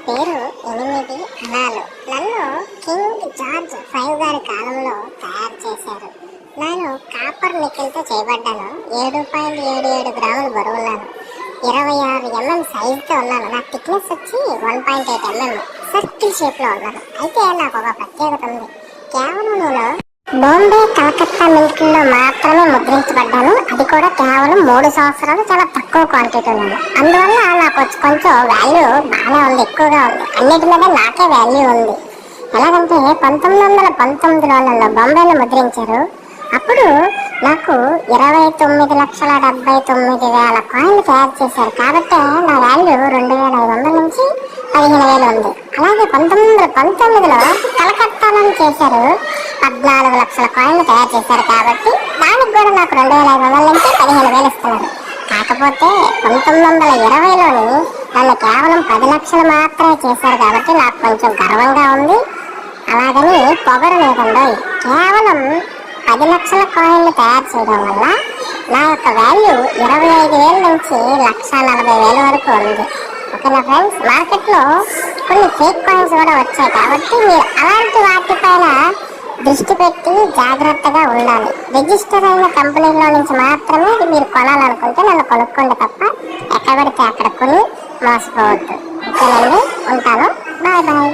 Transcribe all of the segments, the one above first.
పేరు 8 అణాలు. నన్ను king George 5 గారి కాలంలో తయారు చేశారు. నేను కాపర్ నికెల్తో చేయబడ్డాను. 7.77 గ్రాములు బరువున్నాను. 26 mm సైజుతో ఉన్నాను. నా థిక్నెస్ వచ్చి 1.8 mm. సర్కిల్ షేప్లో ఉన్నాను. అయితే నాకు ఒక ప్రత్యేకత ఉంది. కేవలం నేను బాంబే కలకత్తా మిల్క్లో మాత్రమే ముద్రించబడ్డాను. అది కూడా కేవలం 3 సంవత్సరాలు. చాలా తక్కువ క్వాంటిటీ ఉన్నాను. అందువల్ల నాకు కొంచెం వాల్యూ బాగానే ఉంది, ఎక్కువగా ఉంది. అన్నిటి మీద నాకే వాల్యూ ఉంది. ఎలాగంటే 1919లో బాంబేలో ముద్రించారు. అప్పుడు నాకు 29,79,000 కాయిన్లు తయారు చేశారు. కాబట్టి నా వాల్యూ 2,500 నుంచి 15,000 ఉంది. అలాగే 1919లో కలకత్తాలో చేశారు. 14 లక్షల కాయిన్లు తయారు చేశారు. కాబట్టి దానికి కూడా నాకు 2,500 నుంచి 15,000 ఇస్తున్నారు. కాకపోతే 1920లోని నన్ను కేవలం 10 లక్షలు మాత్రమే చేశారు. కాబట్టి నాకు కొంచెం గర్వంగా ఉంది. అలాగని పొగరు లేదండి. కేవలం 10 లక్షల కాయిన్లు తయారు చేయడం వల్ల నా యొక్క వాల్యూ 25,000 నుంచి 1,40,000 వరకు ఉంది. ఓకేనా ఫ్రెండ్స్, మార్కెట్లో కొన్ని ఫేక్ కాయిన్స్ కూడా వచ్చాయి. కాబట్టి మీరు అలాంటి వాటిపైన దృష్టి పెట్టి జాగ్రత్తగా ఉండాలి. రిజిస్టర్ అయిన కంపెనీలో నుంచి మాత్రమే మీరు కొనాలనుకుంటే నన్ను కొనుక్కోండి తప్ప ఎక్కడ పడితే అక్కడ కొని మోసపోవద్దు. ఓకేనండి, ఉంటాను. Bye bye.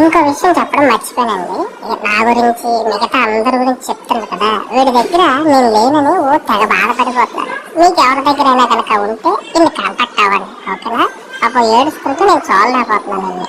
ఇంకో విషయం చెప్పడం మర్చిపోయానండి. నా గురించి మిగతా అందరి గురించి చెప్తున్నారు కదా, వీడి దగ్గర నేను లేనని తెగ బాధపడిపోతున్నాను. మీకు ఎవరి దగ్గరైనా కనుక ఉంటే ఇన్ని కాంటాక్ట్ అవ్వండి. ఓకేనా? అప్పుడు ఏడుస్తుంటే నేను చూడలేకపోతున్నానండి.